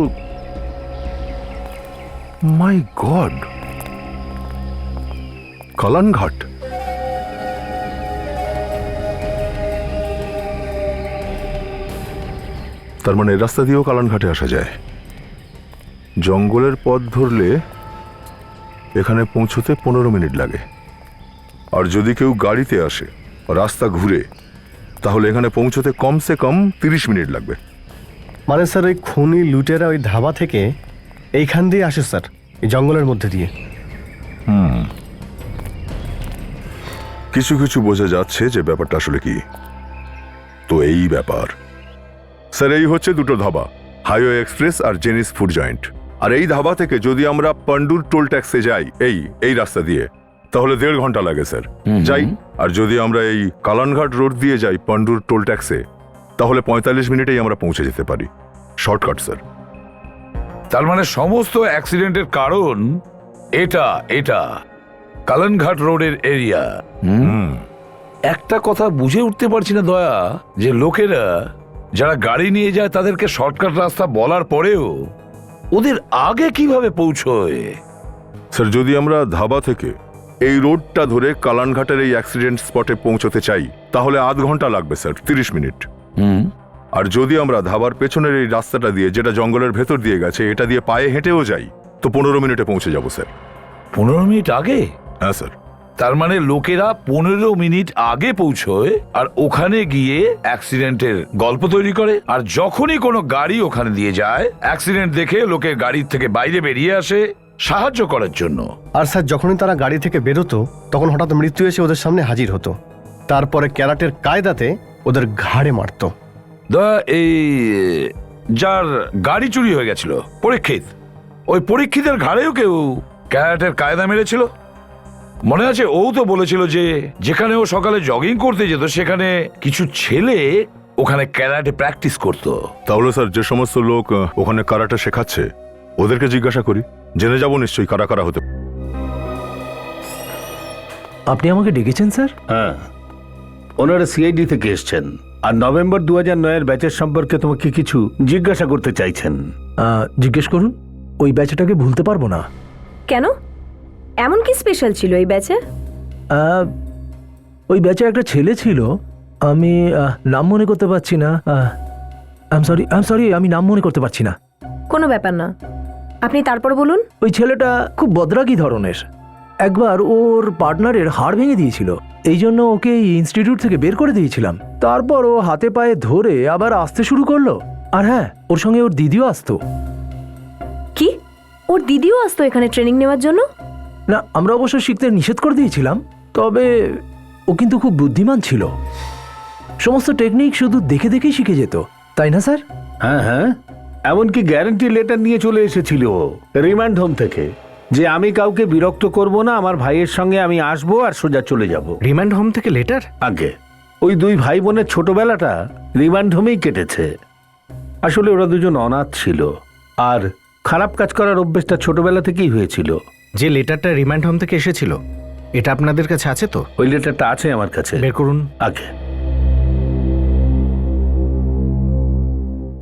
মাই গড, কালানঘাট। তার মানে এই রাস্তা দিয়েও কালানঘাটে আসা যায়। জঙ্গলের পথ ধরলে এখানে পৌঁছতে 15 মিনিট লাগে, আর যদি কেউ গাড়িতে আসে রাস্তা ঘুরে তাহলে এখানে পৌঁছতে কমসে কম 30 মিনিট লাগবে। মানে স্যার ওই খুনি লুটেরা ওই ধাবা থেকে এইখান দিয়ে আসে স্যার, এই জঙ্গলের মধ্যে দিয়ে। কিছু কিছু বোঝা যাচ্ছে যে ব্যাপারটা আসলে কি। তো এই ব্যাপার স্যার, এই হচ্ছে দুটো ধাবা, হাইওয়ে এক্সপ্রেস আর জেনিস ফুড জয়েন্ট। আর এই ধাবা থেকে যদি আমরা পান্ডুর টোল ট্যাক্সে যাই এই রাস্তা দিয়ে, তাহলে 1.5 ঘন্টা লাগে স্যার, যাই। আর যদি আমরা এই কালানঘাট রোড দিয়ে যাই পান্ডুর টোল ট্যাক্সে, তাহলে 45 মিনিটেই আমরা পৌঁছে যেতে পারি। Shortcut sir. তার মানে সমস্ত অ্যাক্সিডেন্টের কারণ এটা কালানঘাট রোডের এরিয়া। একটা কথা বুঝে উঠতে পারছি না দয়া, যে লোকেরা যারা গাড়ি নিয়ে যায় তাদেরকে শর্টকাট রাস্তা বলার পরেও ওদের আগে কিভাবে পৌঁছয়? স্যার, যদি আমরা ধাবা থেকে এই রোডটা ধরে কালানঘাটের এই অ্যাক্সিডেন্ট স্পটে পৌঁছতে চাই তাহলে 0.5 ঘন্টা লাগবে স্যার, 30 মিনিট। আর যদি আমরা ধাবার পেছনের এই রাস্তাটা দিয়ে, যেটা জঙ্গলের ভেতর দিয়ে গেছে, এটা দিয়ে পায়ে হেঁটেও যাই তো 15 মিনিটে পৌঁছে যাব স্যার। 15 মিনিট আগে? হ্যাঁ স্যার। তার মানে লোকেরা 15 মিনিট আগে পৌঁছয় আর ওখানে গিয়ে অ্যাক্সিডেন্টের গল্প তৈরি করে, আর যখনই কোনো গাড়ি ওখানে দিয়ে যায় অ্যাক্সিডেন্ট দেখে লোকে গাড়ির থেকে বাইরে বেরিয়ে আসে সাহায্য করার জন্য। আর স্যার যখনই তারা গাড়ি থেকে বেরোতো তখন হঠাৎ মৃত্যু এসে ওদের সামনে হাজির হতো, তারপরে ক্যারাটের কায়দাতে ওদের ঘাড়ে মারতো। এই যার গাড়ি চুরি হয়ে গেছিল পরীক্ষিত, ওই পরীক্ষিতের ঘাড়েও কেউ ক্যারাটের কায়দা মেরেছিল। মনে আছে, ও তো বলেছিল যে যেখানে ও সকালে জগিং করতে যেত সেখানে কিছু ছেলে ওখানে ক্যারাটে প্র্যাকটিস করতো। তাহলে স্যার যে সমস্ত লোক ওখানে কারাটা শেখাচ্ছে ওদেরকে জিজ্ঞাসা করি, জেনে যাবো নিশ্চয়ই কারা কারা হতে। আপনি আমাকে ডেকেছেন স্যার? হ্যাঁ, ওনারা সিআইডি থেকে এসছেন আর নভেম্বর 2009-এর ব্যাচের সম্পর্কে তোমাকে কিছু জিজ্ঞাসা করতে চাইছেন। জিজ্ঞেস করুন, ওই ব্যাচটাকে ভুলতে পারবো না। কেন? এমন কি স্পেশাল ছিল এই ব্যাচে? ওই ব্যাচে একটা ছেলে ছিল, আমি নাম মনে করতে পারছি না। আই এম সরি, আমি নাম মনে করতে পারছি না। কোনো ব্যাপার না, আপনি তারপর বলুন। ওই ছেলেটা খুব বদরাগী ধরনের। একবার ওর পার্টনারের হাড় ভেঙে দিয়েছিল, এই জন্য ওকে এই ইনস্টিটিউট থেকে বের করে দিয়েছিলাম। তারপর ও হাতে পায়ে ধরে আবার আসতে শুরু করলো। আর হ্যাঁ, ওর সঙ্গে ওর দিদিও আসতো। কি, ওর দিদিও আসতো এখানে ট্রেনিং নেওয়ার জন্য? না, আমরা অবশ্য শিখতে নিষেধ করে দিয়েছিলাম, তবে ও কিন্তু খুব বুদ্ধিমান ছিল। সমস্ত টেকনিক শুধু দেখে দেখেই শিখে যেত, তাই না স্যার? হ্যাঁ হ্যাঁ, এমনকি গ্যারান্টি লেটার নিয়ে চলে এসেছিল রিমান্ড হোম থেকে, যে আমি কাউকে বিরক্ত করব না, আমার ভাইয়ের সঙ্গে আমি আসবো আর সোজা চলে যাব। রিমান্ড হোম থেকে লেটার? আগে ওই দুই ভাই বোনের ছোটবেলাটা রিমান্ড হোমেই কেটেছে। আসলে ওরা দুজন অনাথ ছিল আর খারাপ কাজ করার অভ্যেসটা ছোটবেলা থেকেই হয়েছিল। যে লেটারটা রিমান্ড হোম থেকে এসেছিল, এটা আপনাদের কাছে আছে তো? ওই লেটারটা আছে আমার কাছে। বের করুন। আগে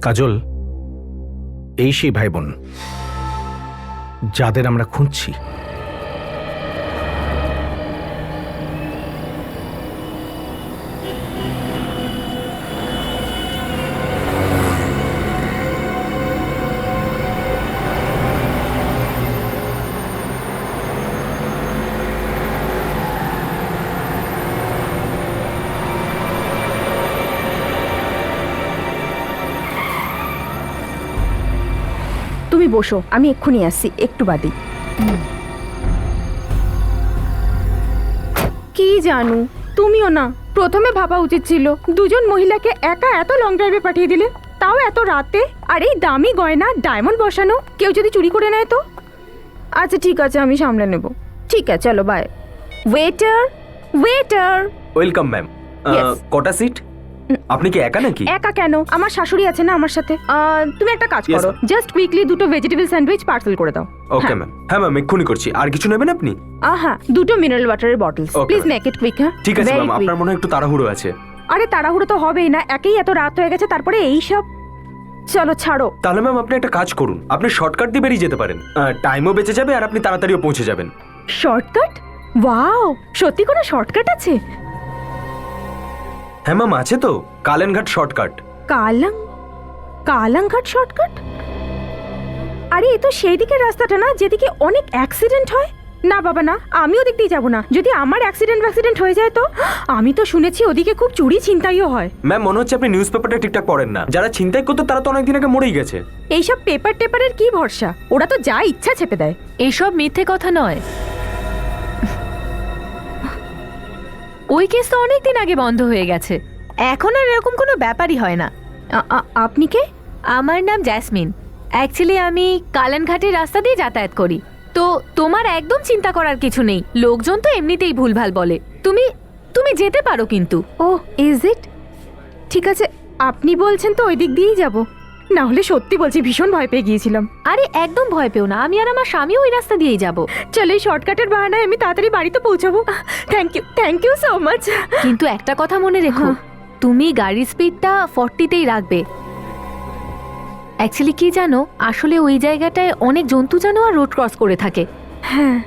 কাজল, এই সেই ভাই বোন যাদের আমরা খুঁজছি। তুমি বসো, আমি এক্ষুনি আসছি, একটু বাদে। কি জানু, তুমিও না প্রথমে ভাবা উচিত ছিল। দুজন মহিলাকে একা এত লং ড্রাইভে পাঠিয়ে দিলে, তাও এত রাতে। আর এই দামি গয়না, ডায়মন্ড বসানো, কেউ যদি চুরি করে নেয় তো? আচ্ছা ঠিক আছে, আমি সামলে নেব। ঠিক আছে, চলো bye. Waiter, waiter. Welcome ma'am. কটা সিট? আপনি কি একা নাকি? একা কেন, আমার শাশুড়ি আছে না আমার সাথে। তুমি একটা কাজ করো, জাস্ট কুইকলি দুটো ভেজিটেবল স্যান্ডউইচ পার্সেল করে দাও। Okay ma'am. হ্যাঁ ম্যাম, এক্ষুনি করছি। আর কিছু নেবেন আপনি? হ্যাঁ, দুটো মিনারেল ওয়াটারের bottles please, make it quick. হ্যাঁ ঠিক আছে ম্যাম, আপনার মনে হয় একটু তাড়াহুড়ো আছে। আরে তাড়াহুড়ো তো হবেই না, একেই এত রাত হয়ে গেছে, তারপরে এই সব। চলো ছাড়ো। তাহলে ম্যাম আপনি একটা কাজ করুন, আপনি শর্টকাট দিয়ে বেরিয়ে যেতে পারেন, টাইমও বেঁচে যাবে আর আপনি তাড়াতাড়িও পৌঁছে যাবেন। শর্টকাট? ওয়াও, সত্যি কোনো শর্টকাট আছে? হ্যাঁ ম্যাম, আছে তো, কালেনঘাট শর্টকাট। কালাংঘাট শর্টকাট? আরে এ তো সেই দিকের রাস্তাটা না যেদিকে অনেক অ্যাক্সিডেন্ট হয়। না বাবা না, আমি ওদিক দিয়ে যাবো না। যদি আমার অ্যাক্সিডেন্ট হয়ে যায় তো? আমি তো শুনেছি ওদিকে খুব চুরি ছিনতাইও হয়। ম্যাম মনে হচ্ছে আপনি নিউজ পেপারটা ঠিকঠাক পড়েন না। যারা ছিনতাই করতো তারা তো অনেকদিন আগে মরেই গেছে। এইসব পেপারের কি ভরসা? ওরা তো যা ইচ্ছা ছেপে দেয়। এইসব মিথ্যে কথা নয়। ওই কেস তো অনেকদিন আগে বন্ধ হয়ে গেছে, এখন আর এরকম কোনো ব্যাপারই হয় না। আপনি কে? আমার নাম জ্যাসমিন। অ্যাকচুয়ালি আমি কালানঘাটের রাস্তা দিয়ে যাতায়াত করি। তো তোমার একদম চিন্তা করার কিছু নেই, লোকজন তো এমনিতেই ভুলভাল বলে। তুমি যেতে পারো কিন্তু। ও ইজ ইট? ঠিক আছে, আপনি বলছেন তো ওই দিক দিয়েই যাব। না হলে সত্যি বলছি ভীষণ ভয় পেয়ে গিয়েছিলাম। আরে একদম ভয় পেও না, আমি আর আমার স্বামী ওই রাস্তা দিয়েই যাব। চলো, এই শর্টকাটের বাহানায় আমি তাড়াতাড়ি বাড়িতে পৌঁছাবো। Thank you so much. কিন্তু একটা কথা মনে রেখো, তুমি গাড়ির স্পিডটা 40তেই রাখবে। অ্যাকচুয়ালি কি জানো, আসলে ওই জায়গাটায় অনেক জন্তু জানোয়ার রোড ক্রস করে থাকে। হ্যাঁ,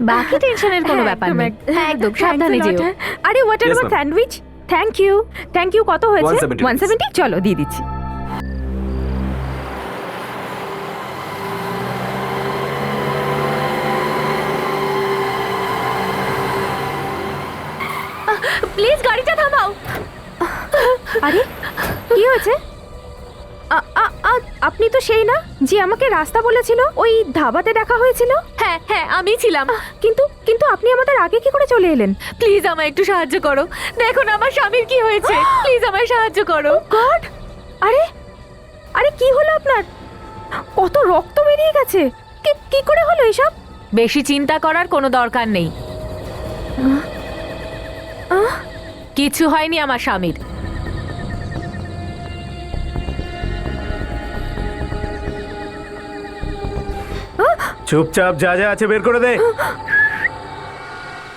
বাকি টেনশনের কোনো ব্যাপার নেই। হ্যাঁ একদম সাবধানে যেও। আরে what about sandwich? Thank you. কত হয়েছে? 170। চলো দিয়ে দিচ্ছি। প্লিজ গাড়িটা থামাও। আরে কি হয়েছে? আপনি তো সেই না যে আমাকে রাস্তা বলেছিল, ওই ধাবাতে দেখা হয়েছিল? হ্যাঁ আমি ছিলাম। কিন্তু আপনি আমাদের আগে কি করে চলে এলেন? প্লিজ আমায় একটু সাহায্য করো, দেখো না আমার স্বামীর কি হয়েছে। প্লিজ আমায় সাহায্য করো। গড! আরে কি হলো আপনার? কত রক্ত বেরিয়ে গেছে। কি করে হলো এসব? বেশি চিন্তা করার কোনো দরকার নেই, কিছু হয়নি আমার স্বামীর। চুপচাপ যা যা আছে বের করে দে।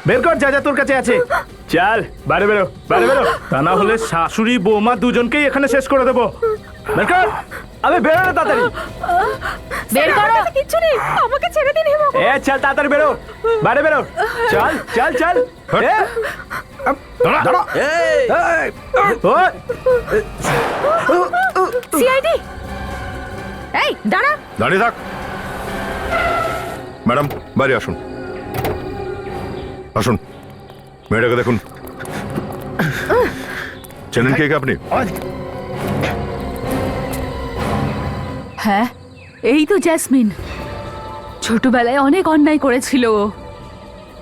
বের কর যা যা তোর কাছে আছে। চল বাইরে বেরো, বাইরে বেরো, তা না হলে শাশুড়ি বৌমা দুজনকেই এখানে শেষ করে দেবো। বের কর। আবে বেরো না তাড়াতাড়ি। বের করো। কিচ্ছু নেই, আমাকে ছেড়ে দিন হে বাবা। এ চল তাড়াতাড়ি বেরো, বাইরে বেরো। চল চল চল। এ দাঁড়া দাঁড়া। ওই, সিআইডি, এই দাঁড়া। দাঁড়িয়ে থাক। ম্যাডাম বাইরে আসুন, আসুন। মেয়েটাকে দেখুন, চেনেন কে আপনি? হ্যাঁ, এই তো জ্যাসমিন। ছোটবেলায় অনেক অন্যায় করেছিল ও,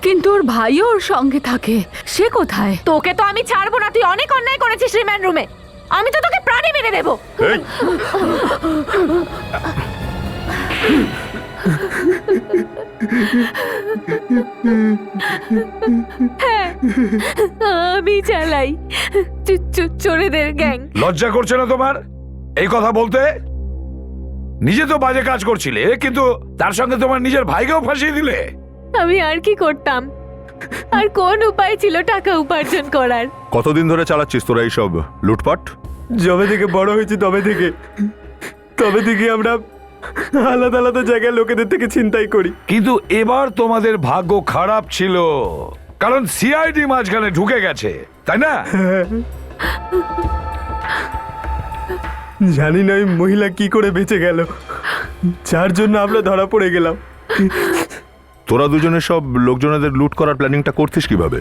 কিন্তু ওর ভাইও ওর সঙ্গে থাকে। সে কোথায়? তোকে তো আমি ছাড়বো না, তুই অনেক অন্যায় করেছিস রিমান্ড রুমে। আমি তো তোকে প্রাণে মেরে দেবো। এই, আমি চালাই চোরেদের গ্যাং। লজ্জা করছে না তোমার এই কথা বলতে? নিজে তো বাজে কাজ করছিলে, কিন্তু তার সঙ্গে তোমার নিজের ভাইকেও ফাঁসিয়ে দিলে। আমি আর কি করতাম? আর কোন উপায় ছিল টাকা উপার্জন করার? কতদিন ধরে চালাচ্ছিস তোরা এইসব লুটপাট? যবে থেকে বড় হয়েছি তবে থেকে আমরা আলাদা আলাদা জায়গায় লোকেদের থেকে ছিনতাই করি। কিন্তু এবার তোমাদের ভাগ্য খারাপ ছিল, কারণ সিআইডি মাঝখানে ঢুকে গেছে, তাই না? জানি না ওই মহিলা কি করে বেঁচে গেল, যার জন্য আমরা ধরা পড়ে গেলাম। তোরা দুজনে সব লোকজনেদের লুট করার প্ল্যানিংটা করতিস কিভাবে?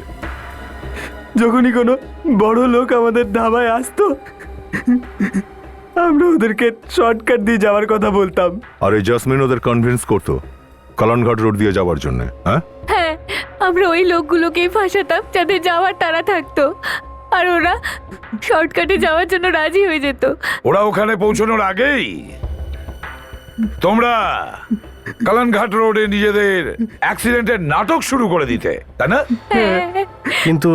যখনই কোনো বড় লোক আমাদের ধাবায় আসতো, আমরা ওদেরকে শর্টকাট দিয়ে যাওয়ার কথা বলতাম। আর এই জাসমিন ওদের কনভিন্স করতো কালানঘাট রোড দিয়ে যাওয়ার জন্য। হ্যাঁ, হ্যাঁ, আমরা ওই লোকগুলোকেই ফাঁসাতাম যাদের যাওয়ার তারা থাকতো, আর ওরা শর্টকাটে যাওয়ার জন্য রাজি হয়ে যেত। ওরা ওখানে পৌঁছানোর আগেই তোমরা কালানঘাট রোডে নিজেদের অ্যাক্সিডেন্টের নাটক শুরু করে দিতে, তাই না? কিন্তু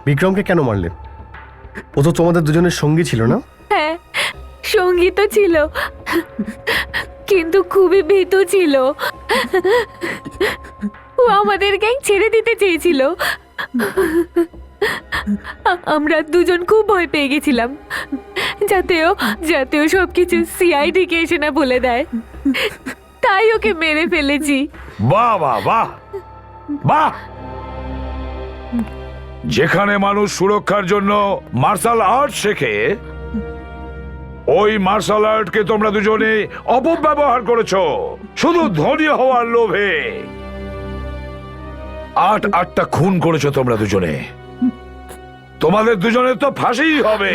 বিক্রমকে কেন মারলে? ও তো তোমাদের দুজনের সঙ্গী ছিল না? হ্যাঁ, সঙ্গী তো ছিল, কিন্তু খুবই ভীতু ছিল। ও আমাদের গ্যাং ছেড়ে দিতে চেয়েছিল। আমরা দুজন খুব ভয় পেয়ে গেছিলাম, যাতে ও সবকিছু সিআইডি কে এসে না বলে দেয়। তাই ওকে মেরে ফেলেছি। বাহ বাহ বাহ বাহ! যেখানে মানুষ সুরক্ষার জন্য মার্শাল আর্ট শেখে, ওই মার্শাল আর্টকে তোমরা দুজনে অপব্যবহার করেছো শুধু ধনী হওয়ার লোভে। আটটা খুন করেছো তোমরা দুজনে। তোমাদের দুজনের তো ফাঁসিই হবে।